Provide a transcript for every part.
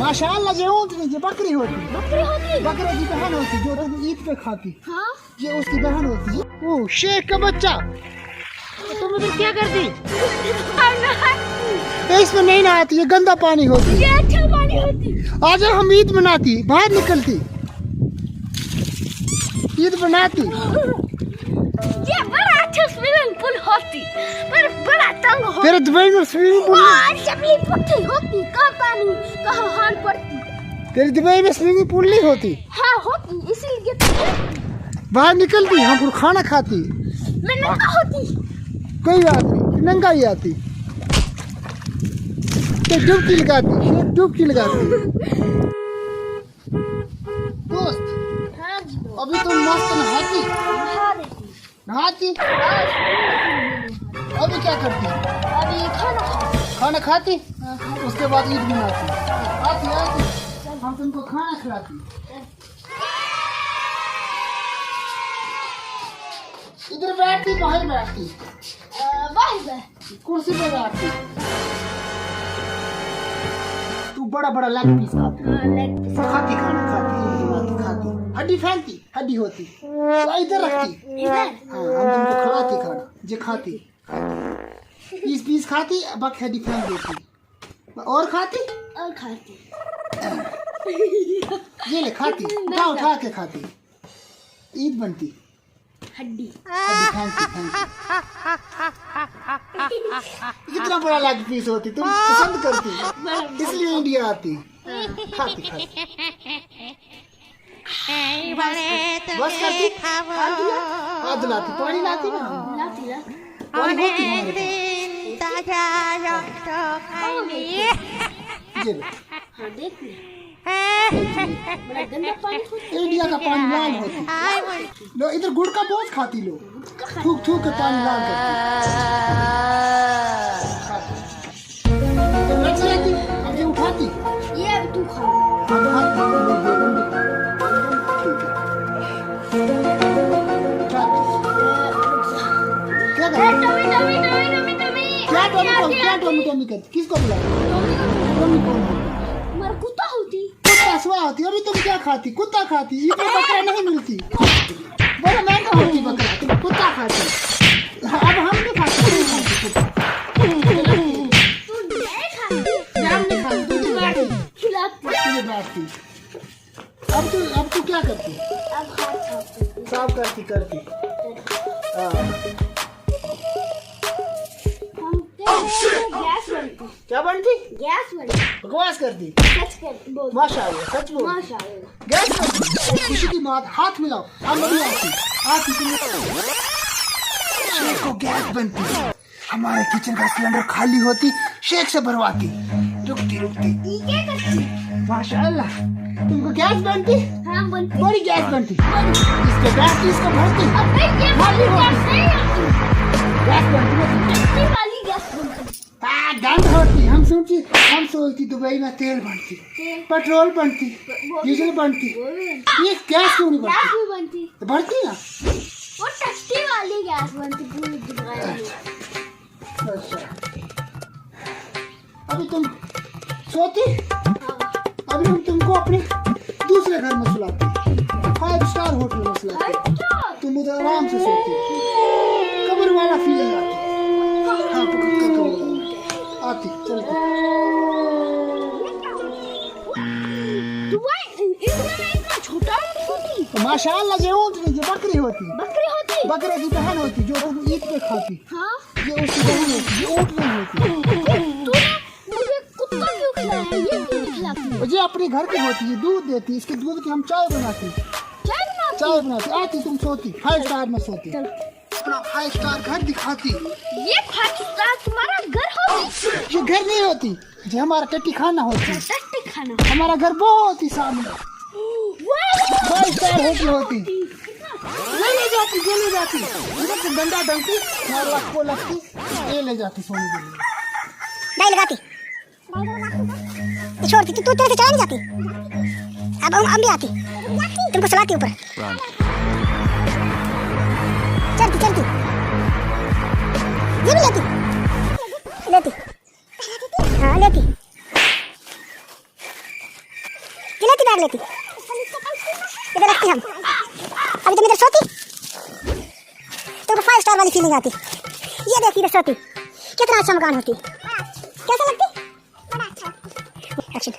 माशाअल्लाह ये ऊँटनी ये बकरी होती, बकरे की बहन होती जो तुम ईद पे खाती। हाँ? ये उसकी बहन होती। ओ शेख का बच्चा, तुम इधर क्या करती? इसमें नहीं नहाती, ये गंदा पानी होती। ये अच्छा पानी होती। आज हम ईद मनाती, बाहर निकलती, ईद मनाती। ये बड़ा अच्छा स्विमिंग पूल होती, पर बड़ा तंग होती। तेरे दुबई में स्विमिंग पूल? जबली पट्टी होती, कहाँ पानी कहाँ हार पड़ती। तेरे दुबई में स्विमिंग पूल नहीं होती? हाँ होती, इसीलिए तो बाहर निकलती, हम खाना खाती। मैं नंगा होती। कोई बात नहीं, नंगा ही आती। तो डुबकी लगाती, शेख डुबकी लगाती। दोस्त, हाँ जी अभी तुम मस्त नहाती, नहाती, अभी क्या करती? अभी खाना खाती। खाना खाती, उसके बाद ईद मनाती। आती आती, हम तुमको खाना खिलाती। इधर बैठती, बाहर बैठती, बाहर कुर्सी पे बैठती। तू बड़ा बड़ा लेग पीस खाती, खाती खाना खाती, खाती, हड्डी फैलती, हड्डी होती, तो इधर रखती। हाँ, हम तुमको खिलाती खाना, जे खाती, पीस पीस खाती, बाकी हड्डी फेंक देती। और खाती, और खाती। ये ले खाती, उठा उठा के खाती, ईद बनती। हड्डी फेंकती, फेंकती। कितना बड़ा लेग पीस होती, तुम पसंद करती, इसलिए इंडिया आती। खाती खाती बस करती, हाथ धुलाती, पानी लाती ना, लाती ना। पानी होती हमारे पास। ये लो, हाँ देख ले, बड़ा गंदा पानी होता। इंडिया का पानी लाल होती। लो इधर गुड़ का बोझ खाती, लो थूक थूक के पानी लाल करती। तो लट जाती, अब ये उठाती, ये अब तू खा। अब हाथ क्या करती? Tummy tummy tummy tummy tummy. क्या टोमी टोमी करती? किसको बुला? टोमी कौन है? हमारा कुत्ता होती। कुत्ता सुआ होती। अभी तुम क्या खाती? कुत्ता खाती। ये तो बकरा नहीं मिलती, बड़ा महंगा होती बकरा, तुम कुत्ता खाती। अब हम नहीं खाते, नहीं खाते कुत्ता। तू नहीं खाती। हम नहीं खाते, तू बैठती, खिलाती। तुझे बैठती। अब तू क्या करती? अब हाथ खाती। साफ करती करती। हाँ। हम गैस बनती। क्या बनती? गैस बनती। बकवास करती। सच कर बोल। माशाअल्लाह, सच बोल। माशाअल्लाह। गैस करती। खुशी की बात, हाथ मिलाओ। हम नहीं आती, आती तुम। शेख को गैस बनती, हमारे किचन का सिलेंडर खाली होती, शेख से भरवाती, रुकती रुकती। क्या करती? माशाअल्लाह, तुमको गैस बनती, हाँ बनती। बड़ी गैस बनती। इसके बैटरी इसको भरती, अबे ये वाली गैस नहीं आती। गैस बनती ना। ये वाली गैस बनती। हाँ, गंद होती। हम सोचती दुबई में तेल बनती, पेट्रोल बनती, डीजल बनती। ये गैस क्यों नहीं गैस बनती? भी बनती। तो भरती ना। वो टट्टी वाली गैस बनती पूरी दुबई में। अच्छा, अभी तुम सोती, अभी हम तुमको अपने दूसरे घर में सुलाते, 5 स्टार होटल में सुलाते। तुम उधर आराम से सोती, कब्र वाला फीलिंग आती। हाँ, कब्र आती, चलती। दुबई इंडिया में इतना छोटा होती। तो माशाअल्लाह ये ऊँटनी, ये बकरी होती, बकरी होती। बकरे की बहन होती जो तुम ईद पे खाती। हाँ। ये उसकी बहन होती, ये ऊँटनी होती। तूने मुझे कुत्ता क्यों खिलाया? ये क्यों खिलाती? और ये अपने घर की होती है, दूध देती, इसके दूध की हम चाय बनाती, चाय बनाती। चाय बनाती। आती तुम सोती, 5 स्टार में सोती, अपना 5 स्टार घर दिखाती। ये 5 स्टार तुम्हारा घर होती। ये घर नहीं होती, ये हमारा टट्टी खाना होती। टट्टी खाना। हमारा घर बहुत ही सामने 5 स्टार होटल होती। ये ले जाती, ये ले जाती, इधर से डंडा डलती, मारवा को लगती, ये ले जाती सोने के लिए। डाई लगाती, छोड़ती। तू तेरे से चला नहीं जाती। अब भी आती, तुमको चलाती ऊपर। चलती चलती, ये भी लेती लेती, हाँ लेती। लेती, इधर रखती हम। अभी तुम इधर सोती, तुमको 5 स्टार वाली फीलिंग आती। ये देखी इधर सोती, कितना अच्छा मकान होती, कैसा लगती? एक्शन।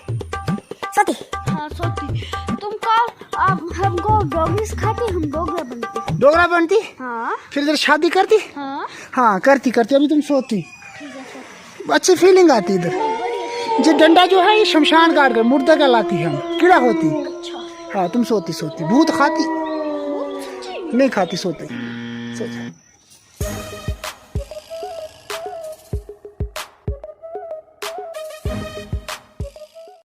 सोती। हाँ सोती। तुम कल आप हमको डॉगी सिखाती, हम डोगरा बनते। डोगरा बनती, हाँ फिर इधर शादी करती। हाँ हाँ करती करती, अभी तुम सोती, ठीक है सर। अच्छी फीलिंग आती इधर। बड़ी ये डंडा जो है ये शमशान घाट का मुर्दा का लाती हम, कीड़ा होती। अच्छा। हाँ तुम सोती सोती, भूत खाती सच्ची नहीं खाती, सोती सोती।